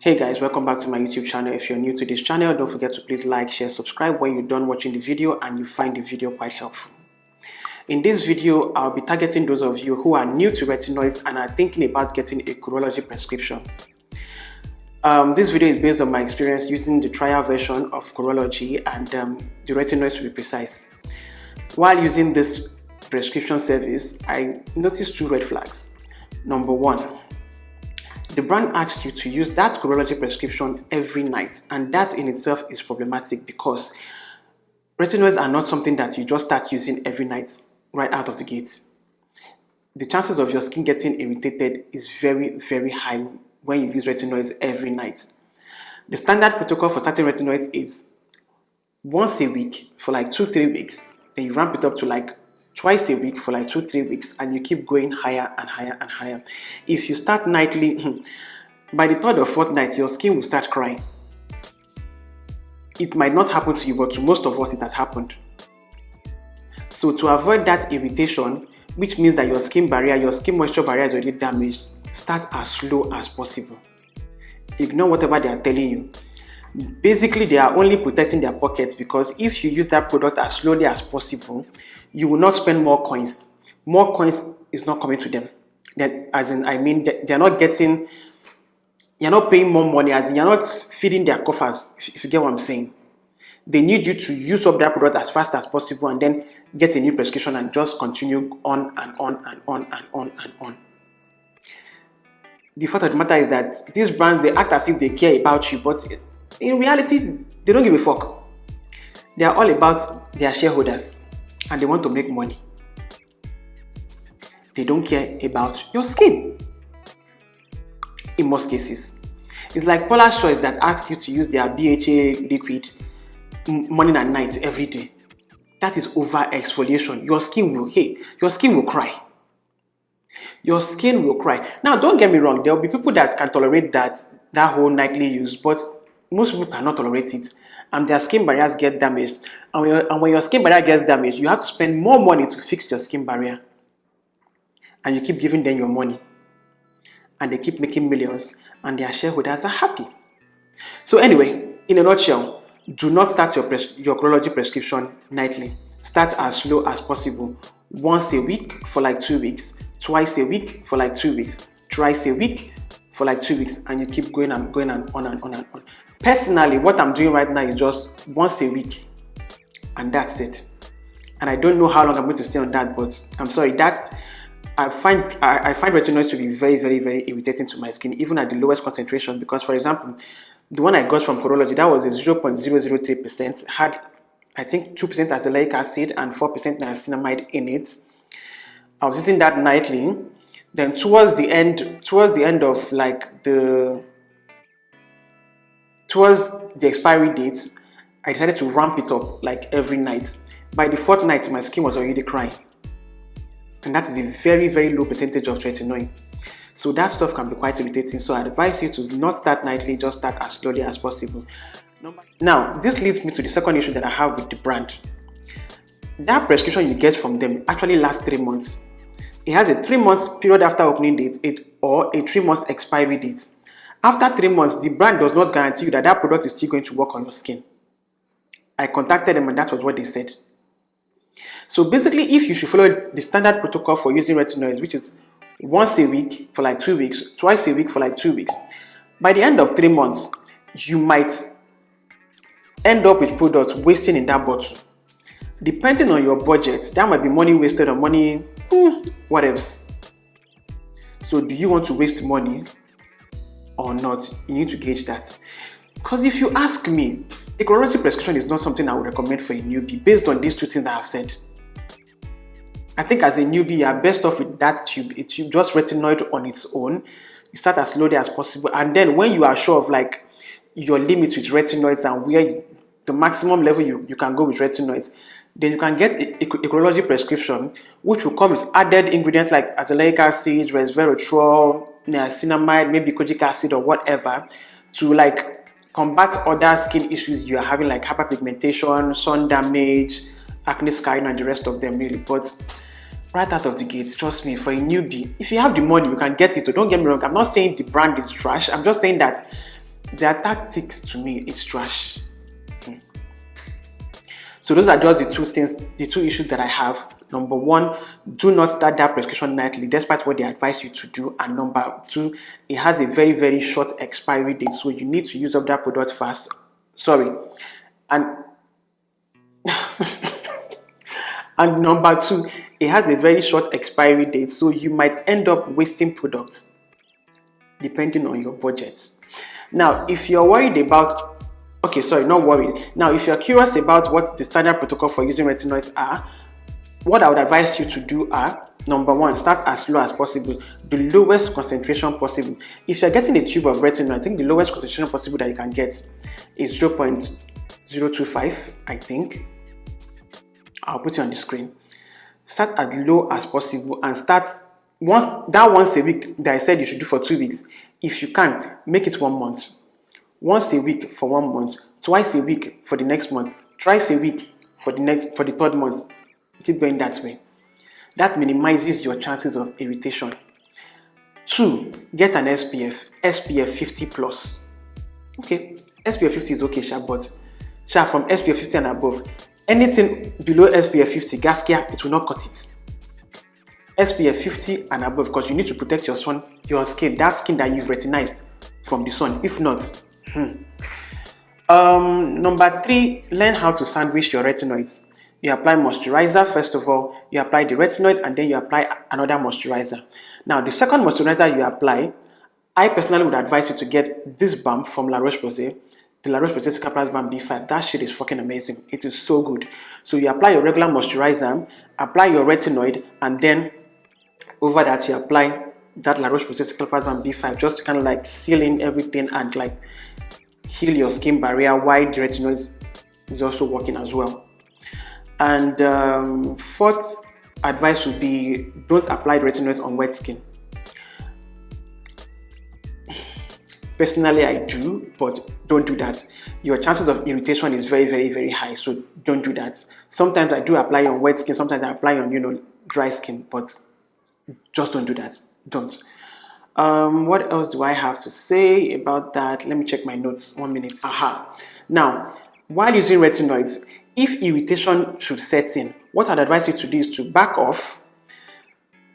Hey guys, welcome back to my YouTube channel. If you're new to this channel, don't forget to please like, share, subscribe when you're done watching the video and you find the video quite helpful. In this video, I'll be targeting those of you who are new to retinoids and are thinking about getting a Curology prescription. This video is based on my experience using the trial version of Curology and the retinoids to be precise. While using this prescription service, I noticed two red flags. Number one, the brand asks you to use that Curology prescription every night, and that in itself is problematic because retinoids are not something that you just start using every night right out of the gate. The chances of your skin getting irritated is very, very high when you use retinoids every night. The standard protocol for starting retinoids is once a week for like 2-3 weeks, then you ramp it up to like twice a week for like 2-3 weeks, and you keep going higher and higher and higher. If you start nightly, by the third or fourth night, your skin will start crying. It might not happen to you, but to most of us, it has happened. So to avoid that irritation, which means that your skin moisture barrier is already damaged, start as slow as possible. Ignore whatever they are telling you. Basically, they are only protecting their pockets, because if you use that product as slowly as possible, you will not spend more coins. More coins is not coming to them. They're not getting, you're not paying more money, as in you're not feeding their coffers, if you get what I'm saying. They need you to use up that product as fast as possible and then get a new prescription and just continue on and on and on and on and on. The fact of the matter is that these brands, they act as if they care about you, but in reality, they don't give a fuck. They are all about their shareholders and they want to make money. They don't care about your skin. In most cases, it's like Paula's Choice that asks you to use their BHA liquid morning and night every day. That is over exfoliation. Your skin will cry. Your skin will cry. Now, don't get me wrong, there will be people that can tolerate that whole nightly use, but most people cannot tolerate it, and their skin barriers get damaged. And when your skin barrier gets damaged, you have to spend more money to fix your skin barrier, and you keep giving them your money, and they keep making millions, and their shareholders are happy. So anyway, in a nutshell, do not start your Curology prescription nightly. Start as slow as possible. Once a week for like 2 weeks, twice a week for like 2 weeks, thrice a week for like 2 weeks, and you keep going and going and on and on and on. Personally, what I'm doing right now is just once a week, and that's it. And I don't know how long I'm going to stay on that, but I'm sorry, that I find retinoids to be very, very, very irritating to my skin, even at the lowest concentration. Because, for example, the one I got from Curology, that was a 0.003%, had I think 2% azelaic acid and 4% niacinamide in it. I was using that nightly. Then towards the end of like towards the expiry date, I decided to ramp it up like every night. By the fourth night, my skin was already crying. And that is a very, very low percentage of tretinoin. So that stuff can be quite irritating. So I advise you to not start nightly, just start as slowly as possible. Now, this leads me to the second issue that I have with the brand. That prescription you get from them actually lasts 3 months. It has a 3 months period after opening date or a 3 months expiry date. After 3 months, the brand does not guarantee you that that product is still going to work on your skin. I contacted them and that was what they said. So basically, if you should follow the standard protocol for using retinoids, which is once a week for like 2 weeks, twice a week for like 2 weeks, by the end of 3 months, you might end up with products wasting in that bottle. Depending on your budget, that might be money wasted or money, what else? So do you want to waste money or not? You need to gauge that. Because if you ask me, a Curology prescription is not something I would recommend for a newbie based on these two things I have said. I think as a newbie, you are best off with that tube. It's just retinoid on its own. You start as slowly as possible, and then when you are sure of like your limits with retinoids and where the maximum level you can go with retinoids, then you can get a Curology prescription, which will come with added ingredients like azelaic acid, resveratrol, niacinamide, maybe kojic acid or whatever, to like combat other skin issues you are having, like hyperpigmentation, sun damage, acne scarring, and the rest of them really. But right out of the gate, trust me, for a newbie, if you have the money, you can get it. Don't get me wrong, I'm not saying the brand is trash. I'm just saying that Their tactics to me is trash. So those are just the two issues that I have. Number one, do not start that prescription nightly despite what they advise you to do. And number two, it has a very, very short expiry date, so you need to use up that product fast. Sorry. And and number two, it has a very short expiry date, so you might end up wasting products depending on your budget. Now, if you're worried about okay, sorry, not worried. Now, if you're curious about what the standard protocol for using retinoids are, what I would advise you to do are, number one, start as low as possible, the lowest concentration possible. If you're getting a tube of retinoid, I think the lowest concentration possible that you can get is 0.025, I think. I'll put it on the screen. Start as low as possible and start once a week that I said you should do for 2 weeks. If you can, make it 1 month. Once a week for 1 month, twice a week for the next month, thrice a week for the third month. Keep going that way. That minimizes your chances of irritation. 2, get an SPF 50 plus. Okay, SPF 50 is okay, but from SPF 50 and above, anything below SPF 50, gaskia, it will not cut it. SPF 50 and above, because you need to protect your skin, that skin that you've retinized from the sun. If not, Number 3, learn how to sandwich your retinoids. You apply moisturizer first of all, you apply the retinoid, and then you apply another moisturizer. Now, the second moisturizer you apply, I personally would advise you to get this balm from La Roche-Posay, the La Roche-Posay Cicaplast Balm B5. That shit is fucking amazing. It is so good. So you apply your regular moisturizer, apply your retinoid, and then over that you apply that La Roche-Posay Cicaplast Balm B5 just to kind of like seal in everything and like heal your skin barrier while the retinoid is also working as well. And fourth advice would be, don't apply the retinoids on wet skin. Personally, I do, but don't do that. Your chances of irritation is very, very, very high, so don't do that. Sometimes I do apply on wet skin, sometimes I apply on, dry skin, but just don't do that. Don't. What else do I have to say about that? Let me check my notes. 1 minute. Now, while using retinoids, if irritation should set in, what I'd advise you to do is to back off,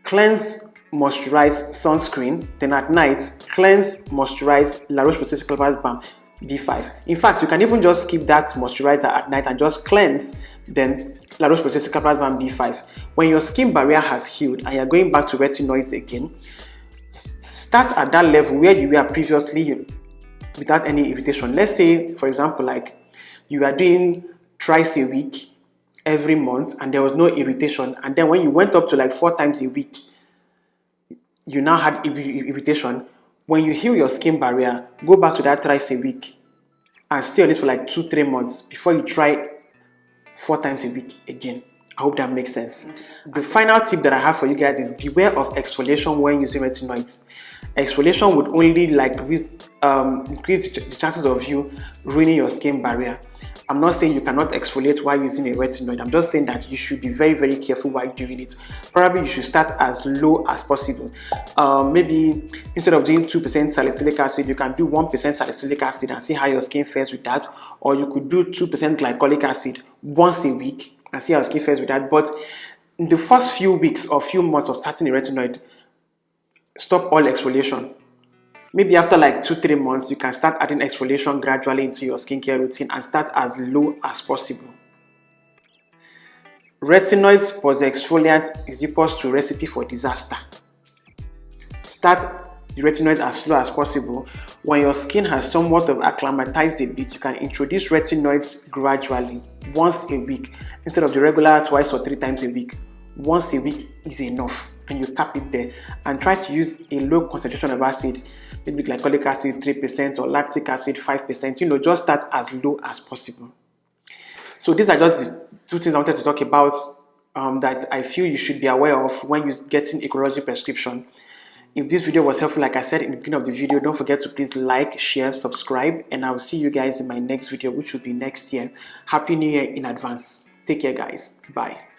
cleanse, moisturize, sunscreen, then at night, cleanse, moisturize, La Roche-Posay Cicaplast Balm B5. In fact, you can even just skip that moisturizer at night and just cleanse, then La Roche-Posay Cicaplast Balm B5. When your skin barrier has healed and you're going back to retinoids again, start at that level where you were previously without any irritation. Let's say, for example, like you are doing thrice a week every month and there was no irritation, and then when you went up to like 4 times a week, you now had irritation. When you heal your skin barrier, go back to that thrice a week and stay on it for like 2-3 months before you try 4 times a week again. I hope that makes sense. The final tip that I have for you guys is beware of exfoliation when using retinoids. Exfoliation would only like increase the chances of you ruining your skin barrier. I'm not saying you cannot exfoliate while using a retinoid. I'm just saying that you should be very, very careful while doing it. Probably you should start as low as possible. Maybe instead of doing 2% salicylic acid, you can do 1% salicylic acid and see how your skin fares with that. Or you could do 2% glycolic acid once a week and see how your skin fares with that. But in the first few weeks or few months of starting a retinoid, stop all exfoliation. Maybe after like 2-3 months, you can start adding exfoliation gradually into your skincare routine and start as low as possible. Retinoids plus exfoliant is equals to recipe for disaster. Start the retinoid as slow as possible. When your skin has somewhat of acclimatized a bit, you can introduce retinoids gradually, once a week, instead of the regular 2 or 3 times a week. Once a week is enough, and you cap it there. And try to use a low concentration of acid, maybe glycolic acid 3% or lactic acid 5%. Just start as low as possible. So these are just the 2 things I wanted to talk about that I feel you should be aware of when you're getting a Curology prescription. If this video was helpful, like I said in the beginning of the video, don't forget to please like, share, subscribe, and I will see you guys in my next video, which will be next year. Happy New Year in advance. Take care, guys. Bye.